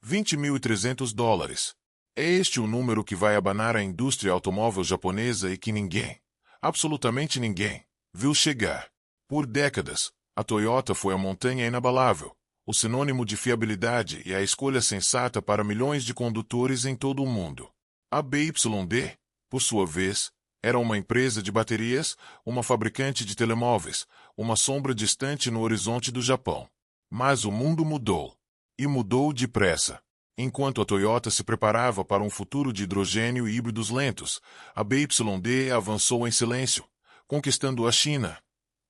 $20.300. É este o número que vai abanar a indústria automóvel japonesa e que ninguém, absolutamente ninguém, viu chegar. Por décadas, a Toyota foi a montanha inabalável, o sinônimo de fiabilidade e a escolha sensata para milhões de condutores em todo o mundo. A BYD, por sua vez, era uma empresa de baterias, uma fabricante de telemóveis, uma sombra distante no horizonte do Japão. Mas o mundo mudou. E mudou depressa. Enquanto a Toyota se preparava para um futuro de hidrogênio e híbridos lentos, a BYD avançou em silêncio, conquistando a China.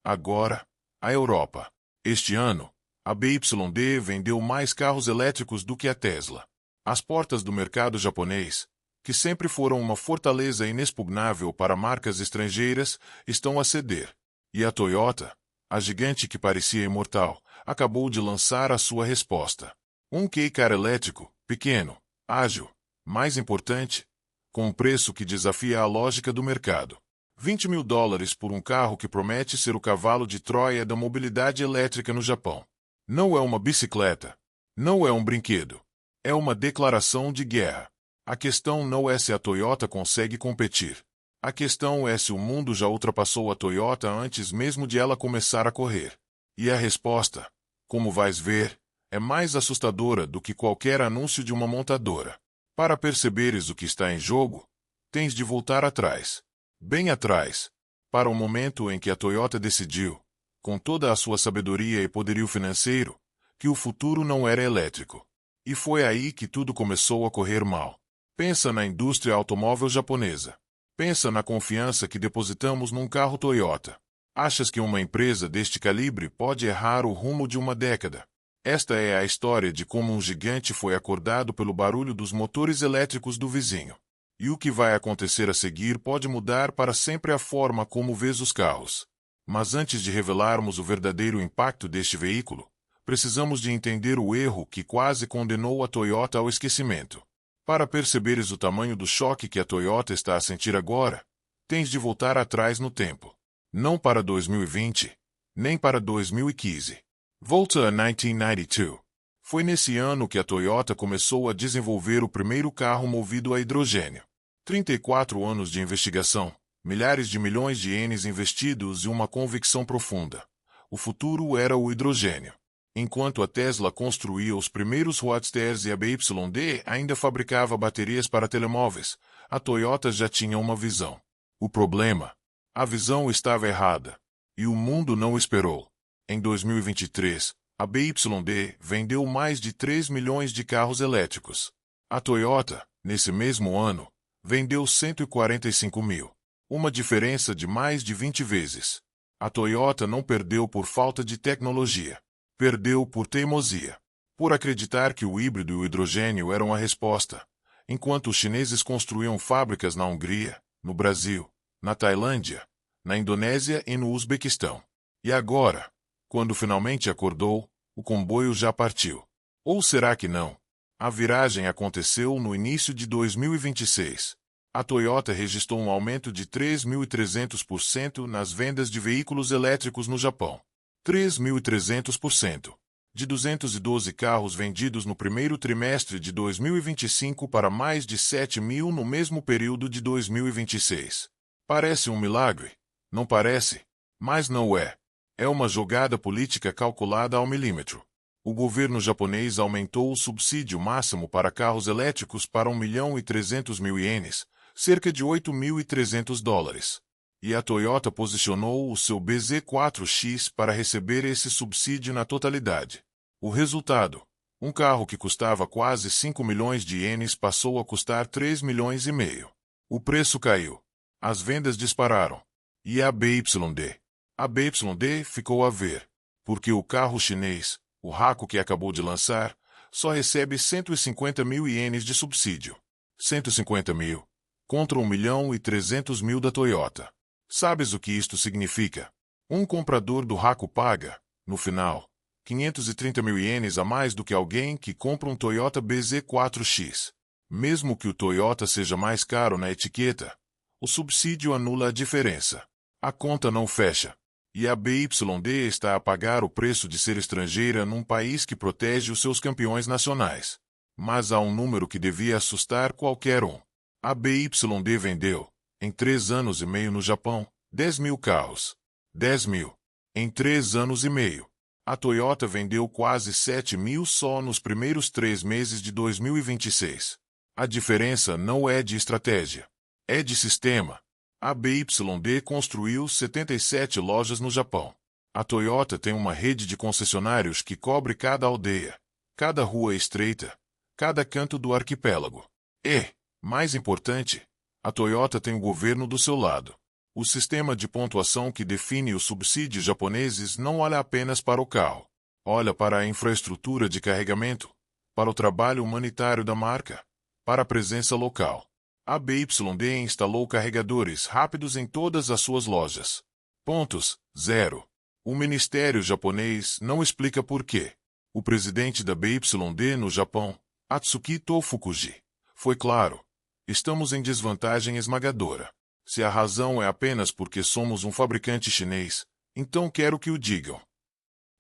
Agora, a Europa. Este ano, a BYD vendeu mais carros elétricos do que a Tesla. As portas do mercado japonês, que sempre foram uma fortaleza inexpugnável para marcas estrangeiras, estão a ceder. E a Toyota, a gigante que parecia imortal, acabou de lançar a sua resposta. Um Kei-Car elétrico, pequeno, ágil, mais importante, com um preço que desafia a lógica do mercado. $20.000 por um carro que promete ser o cavalo de Troia da mobilidade elétrica no Japão. Não é uma bicicleta. Não é um brinquedo. É uma declaração de guerra. A questão não é se a Toyota consegue competir. A questão é se o mundo já ultrapassou a Toyota antes mesmo de ela começar a correr. E a resposta, como vais ver, é mais assustadora do que qualquer anúncio de uma montadora. Para perceberes o que está em jogo, tens de voltar atrás. Bem atrás, para o momento em que a Toyota decidiu, com toda a sua sabedoria e poderio financeiro, que o futuro não era elétrico. E foi aí que tudo começou a correr mal. Pensa na indústria automóvel japonesa. Pensa na confiança que depositamos num carro Toyota. Achas que uma empresa deste calibre pode errar o rumo de uma década? Esta é a história de como um gigante foi acordado pelo barulho dos motores elétricos do vizinho. E o que vai acontecer a seguir pode mudar para sempre a forma como vês os carros. Mas antes de revelarmos o verdadeiro impacto deste veículo, precisamos de entender o erro que quase condenou a Toyota ao esquecimento. Para perceberes o tamanho do choque que a Toyota está a sentir agora, tens de voltar atrás no tempo. Não para 2020, nem para 2015. Volta a 1992. Foi nesse ano que a Toyota começou a desenvolver o primeiro carro movido a hidrogênio. 34 anos de investigação, milhares de milhões de ienes investidos e uma convicção profunda. O futuro era o hidrogênio. Enquanto a Tesla construía os primeiros Roadsters e a BYD ainda fabricava baterias para telemóveis, a Toyota já tinha uma visão. O problema? A visão estava errada. E o mundo não esperou. Em 2023, a BYD vendeu mais de 3 milhões de carros elétricos. A Toyota, nesse mesmo ano, vendeu 145 mil. Uma diferença de mais de 20 vezes. A Toyota não perdeu por falta de tecnologia. Perdeu por teimosia. Por acreditar que o híbrido e o hidrogênio eram a resposta. Enquanto os chineses construíam fábricas na Hungria, no Brasil, na Tailândia, na Indonésia e no Uzbequistão. E agora, quando finalmente acordou, o comboio já partiu. Ou será que não? A viragem aconteceu no início de 2026. A Toyota registrou um aumento de 3.300% nas vendas de veículos elétricos no Japão. 3.300%. De 212 carros vendidos no primeiro trimestre de 2025 para mais de 7.000 no mesmo período de 2026. Parece um milagre? Não parece? Mas não é. É uma jogada política calculada ao milímetro. O governo japonês aumentou o subsídio máximo para carros elétricos para 1.300.000 ienes, cerca de $8.300. E a Toyota posicionou o seu BZ4X para receber esse subsídio na totalidade. O resultado? Um carro que custava quase 5 milhões de ienes passou a custar 3 milhões e meio. O preço caiu. As vendas dispararam. E a BYD? A BYD ficou a ver, porque o carro chinês, o Haku que acabou de lançar, só recebe 150 mil ienes de subsídio. 150 mil, contra 1.300.000 da Toyota. Sabes o que isto significa? Um comprador do Haku paga, no final, 530 mil ienes a mais do que alguém que compra um Toyota BZ4X. Mesmo que o Toyota seja mais caro na etiqueta, o subsídio anula a diferença. A conta não fecha. E a BYD está a pagar o preço de ser estrangeira num país que protege os seus campeões nacionais. Mas há um número que devia assustar qualquer um. A BYD vendeu, em 3 anos e meio no Japão, 10 mil carros. 10 mil. Em 3 anos e meio. A Toyota vendeu quase 7 mil só nos primeiros 3 meses de 2026. A diferença não é de estratégia. É de sistema. A BYD construiu 77 lojas no Japão. A Toyota tem uma rede de concessionários que cobre cada aldeia, cada rua estreita, cada canto do arquipélago. E, mais importante, a Toyota tem o governo do seu lado. O sistema de pontuação que define os subsídios japoneses não olha apenas para o carro. Olha para a infraestrutura de carregamento, para o trabalho humanitário da marca, para a presença local. A BYD instalou carregadores rápidos em todas as suas lojas. Pontos, 0. O ministério japonês não explica por quê. O presidente da BYD no Japão, Atsuhito Fukuji, foi claro: estamos em desvantagem esmagadora. Se a razão é apenas porque somos um fabricante chinês, então quero que o digam.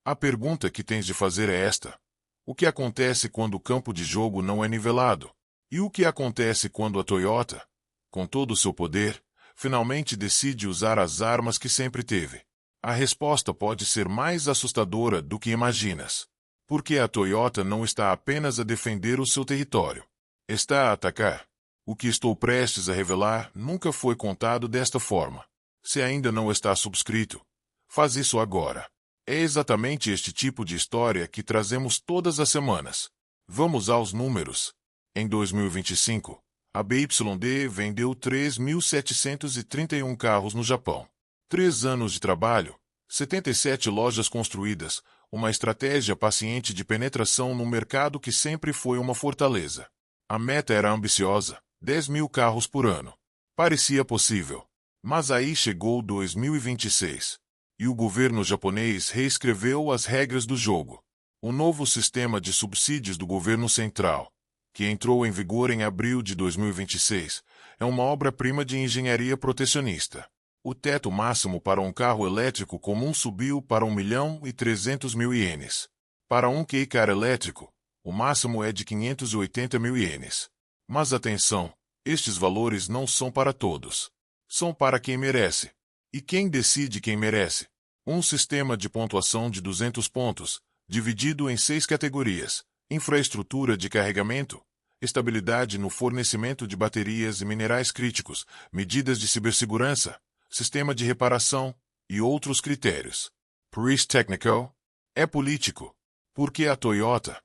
A pergunta que tens de fazer é esta: o que acontece quando o campo de jogo não é nivelado? E o que acontece quando a Toyota, com todo o seu poder, finalmente decide usar as armas que sempre teve? A resposta pode ser mais assustadora do que imaginas. Porque a Toyota não está apenas a defender o seu território. Está a atacar. O que estou prestes a revelar nunca foi contado desta forma. Se ainda não está subscrito, faz isso agora. É exatamente este tipo de história que trazemos todas as semanas. Vamos aos números. Em 2025, a BYD vendeu 3.731 carros no Japão. 3 anos de trabalho, 77 lojas construídas, uma estratégia paciente de penetração no mercado que sempre foi uma fortaleza. A meta era ambiciosa: 10 mil carros por ano. Parecia possível. Mas aí chegou 2026. E o governo japonês reescreveu as regras do jogo. O novo sistema de subsídios do governo central, que entrou em vigor em abril de 2026, é uma obra-prima de engenharia protecionista. O teto máximo para um carro elétrico comum subiu para 1.300.000 ienes. Para um Kei-car elétrico, o máximo é de 580.000 ienes. Mas atenção, estes valores não são para todos. São para quem merece. E quem decide quem merece? Um sistema de pontuação de 200 pontos, dividido em 6 categorias: infraestrutura de carregamento, estabilidade no fornecimento de baterias e minerais críticos, medidas de cibersegurança, sistema de reparação e outros critérios. Price Technical é político, porque a Toyota,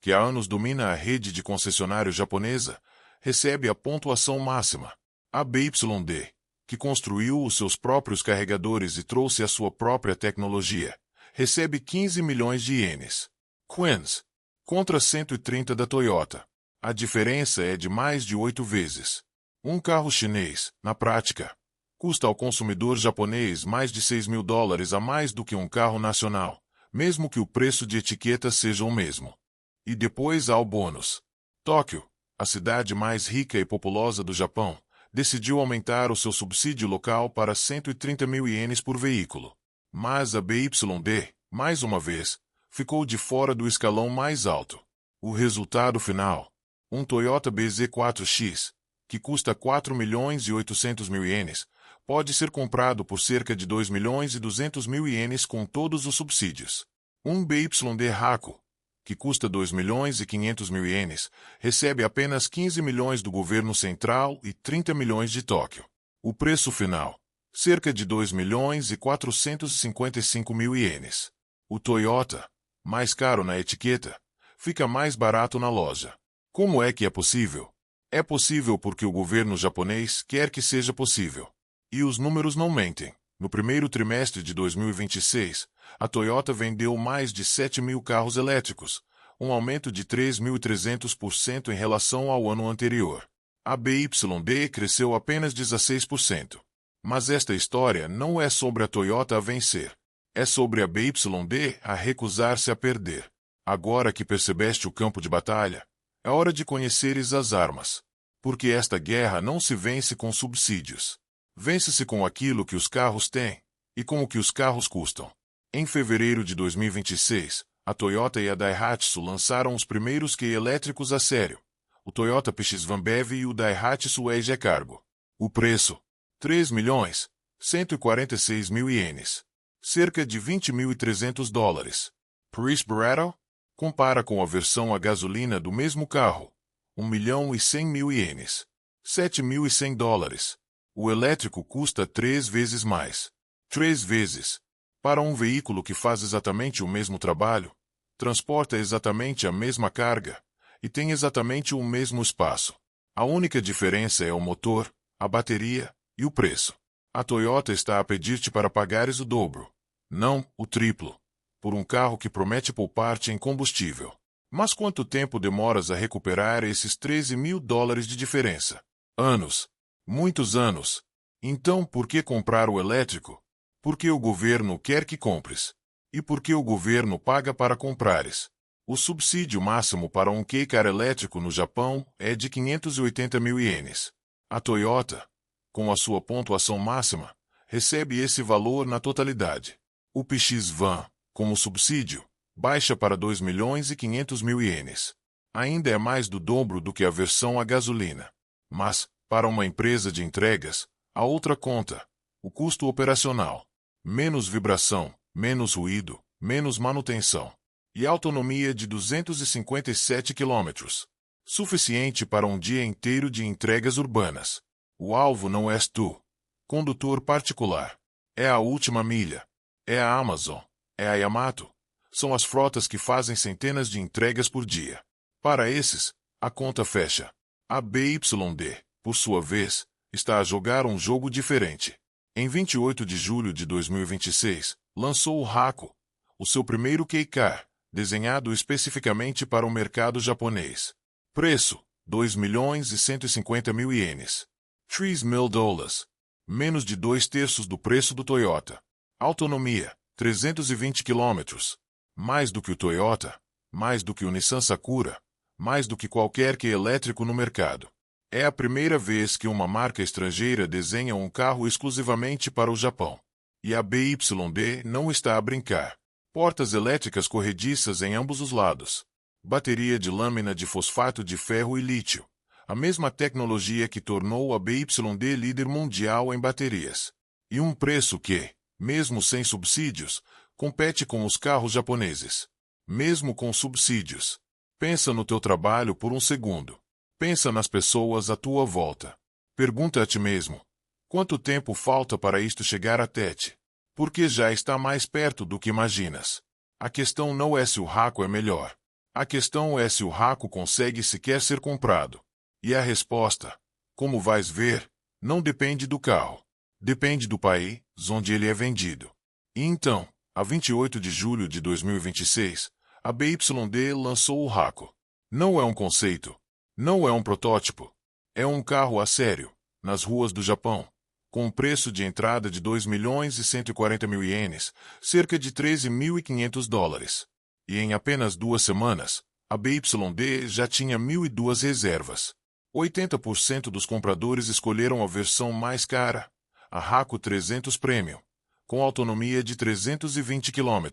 que há anos domina a rede de concessionários japonesa, recebe a pontuação máxima. A BYD, que construiu os seus próprios carregadores e trouxe a sua própria tecnologia, recebe 15 milhões de ienes. Queens, contra 130 da Toyota. A diferença é de mais de 8 vezes. Um carro chinês, na prática, custa ao consumidor japonês mais de $6.000 a mais do que um carro nacional, mesmo que o preço de etiqueta seja o mesmo. E depois há o bônus. Tóquio, a cidade mais rica e populosa do Japão, decidiu aumentar o seu subsídio local para 130.000 ienes por veículo. Mas a BYD, mais uma vez, ficou de fora do escalão mais alto. O resultado final: um Toyota BZ4X, que custa 4.800.000 ienes, pode ser comprado por cerca de 2.200.000 ienes com todos os subsídios. Um BYD Hako, que custa 2.500.000 ienes, recebe apenas 15 milhões do governo central e 30 milhões de Tóquio. O preço final: cerca de 2.455.000 ienes. O Toyota, mais caro na etiqueta, fica mais barato na loja. Como é que é possível? É possível porque o governo japonês quer que seja possível. E os números não mentem. No primeiro trimestre de 2026, a Toyota vendeu mais de 7 mil carros elétricos, um aumento de 3.300% em relação ao ano anterior. A BYD cresceu apenas 16%. Mas esta história não é sobre a Toyota a vencer. É sobre a BYD a recusar-se a perder. Agora que percebeste o campo de batalha, é hora de conheceres as armas. Porque esta guerra não se vence com subsídios. Vence-se com aquilo que os carros têm, e com o que os carros custam. Em fevereiro de 2026, A Toyota e a Daihatsu lançaram os primeiros Kei elétricos a sério. O Toyota PX Van BEV e o Daihatsu EJ Cargo. O preço: 3.146.000 ienes. Cerca de $20.300. Price barato? Compara com a versão a gasolina do mesmo carro. 1.100.000 ienes. $7.100. O elétrico custa 3 vezes mais. 3 vezes. Para um veículo que faz exatamente o mesmo trabalho, transporta exatamente a mesma carga e tem exatamente o mesmo espaço. A única diferença é o motor, a bateria e o preço. A Toyota está a pedir-te para pagares o dobro, não o triplo, por um carro que promete poupar-te em combustível. Mas quanto tempo demoras a recuperar esses $13.000 de diferença? Anos. Muitos anos. Então por que comprar o elétrico? Porque o governo quer que compres. E porque o governo paga para comprares. O subsídio máximo para um Kei Car elétrico no Japão é de 580.000 ienes. A Toyota, com a sua pontuação máxima, recebe esse valor na totalidade. O PX Van, com o subsídio, baixa para 2.500.000 ienes. Ainda é mais do dobro do que a versão a gasolina. Mas, para uma empresa de entregas, a outra conta, o custo operacional. Menos vibração, menos ruído, menos manutenção. E autonomia de 257 km. Suficiente para um dia inteiro de entregas urbanas. O alvo não és tu, condutor particular. É a última milha. É a Amazon. É a Yamato. São as frotas que fazem centenas de entregas por dia. Para esses, a conta fecha. A BYD, por sua vez, está a jogar um jogo diferente. Em 28 de julho de 2026, lançou o Haku, o seu primeiro Kei Car, desenhado especificamente para o mercado japonês. Preço: 2.150.000 ienes. $3.000. Menos de 2/3 do preço do Toyota. Autonomia: 320 km. Mais do que o Toyota, mais do que o Nissan Sakura, mais do que qualquer Kei elétrico no mercado. É a primeira vez que uma marca estrangeira desenha um carro exclusivamente para o Japão. E a BYD não está a brincar. Portas elétricas corrediças em ambos os lados. Bateria de lâmina de fosfato de ferro e lítio. A mesma tecnologia que tornou a BYD líder mundial em baterias. E um preço que, mesmo sem subsídios, compete com os carros japoneses. Mesmo com subsídios. Pensa no teu trabalho por um segundo. Pensa nas pessoas à tua volta. Pergunta a ti mesmo: quanto tempo falta para isto chegar até ti? Porque já está mais perto do que imaginas. A questão não é se o Haku é melhor. A questão é se o Haku consegue sequer ser comprado. E a resposta, como vais ver, não depende do carro. Depende do país onde ele é vendido. E então, a 28 de julho de 2026, a BYD lançou o Haku. Não é um conceito. Não é um protótipo. É um carro a sério, nas ruas do Japão, com um preço de entrada de 2.140.000 ienes, cerca de $13.500. E em apenas 2 semanas, a BYD já tinha 1.002 reservas. 80% dos compradores escolheram a versão mais cara, a Haku 300 Premium, com autonomia de 320 km.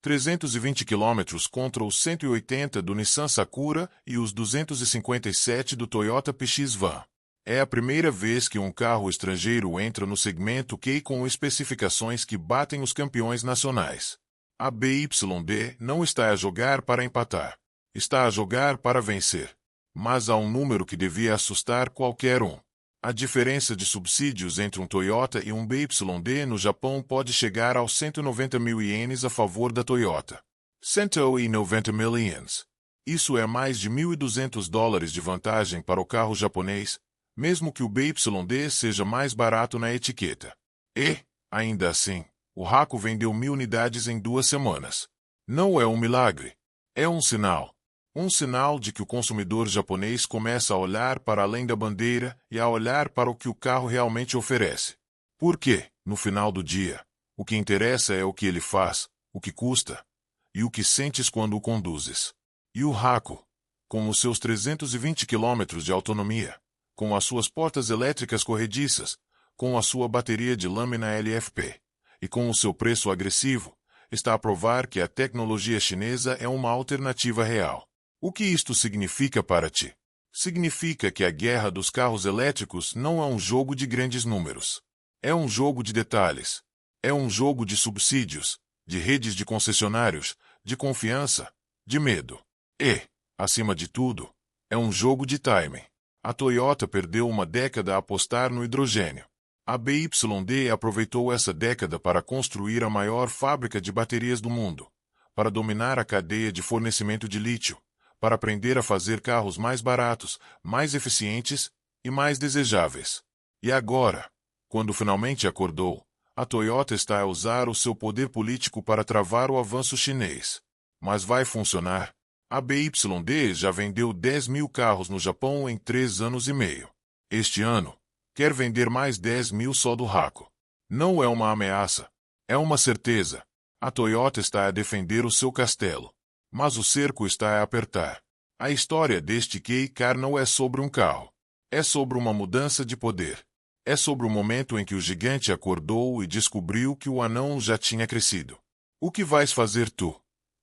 320 km contra os 180 do Nissan Sakura e os 257 do Toyota PX Van. É a primeira vez que um carro estrangeiro entra no segmento Kei com especificações que batem os campeões nacionais. A BYD não está a jogar para empatar. Está a jogar para vencer. Mas há um número que devia assustar qualquer um. A diferença de subsídios entre um Toyota e um BYD no Japão pode chegar aos 190.000 ienes a favor da Toyota. 190.000 ienes. Isso é mais de $1.200 de vantagem para o carro japonês, mesmo que o BYD seja mais barato na etiqueta. E, ainda assim, o Haku vendeu 1.000 unidades em 2 semanas. Não é um milagre. É um sinal. Um sinal de que o consumidor japonês começa a olhar para além da bandeira e a olhar para o que o carro realmente oferece. Porque, no final do dia, o que interessa é o que ele faz, o que custa, e o que sentes quando o conduzes. E o Haku, com os seus 320 km de autonomia, com as suas portas elétricas corrediças, com a sua bateria de lâmina LFP, e com o seu preço agressivo, está a provar que a tecnologia chinesa é uma alternativa real. O que isto significa para ti? Significa que a guerra dos carros elétricos não é um jogo de grandes números. É um jogo de detalhes. É um jogo de subsídios, de redes de concessionários, de confiança, de medo. E, acima de tudo, é um jogo de timing. A Toyota perdeu uma década a apostar no hidrogênio. A BYD aproveitou essa década para construir a maior fábrica de baterias do mundo, para dominar a cadeia de fornecimento de lítio, para aprender a fazer carros mais baratos, mais eficientes e mais desejáveis. E agora, quando finalmente acordou, a Toyota está a usar o seu poder político para travar o avanço chinês. Mas vai funcionar? A BYD já vendeu 10 mil carros no Japão em 3 anos e meio. Este ano, quer vender mais 10 mil só do Raco. Não é uma ameaça. É uma certeza. A Toyota está a defender o seu castelo. Mas o cerco está a apertar. A história deste Kei-car não é sobre um carro. É sobre uma mudança de poder. É sobre o momento em que o gigante acordou e descobriu que o anão já tinha crescido. O que vais fazer tu,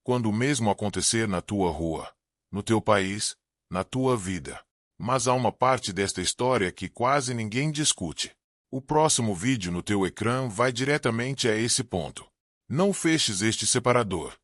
quando o mesmo acontecer na tua rua, no teu país, na tua vida? Mas há uma parte desta história que quase ninguém discute. O próximo vídeo no teu ecrã vai diretamente a esse ponto. Não feches este separador.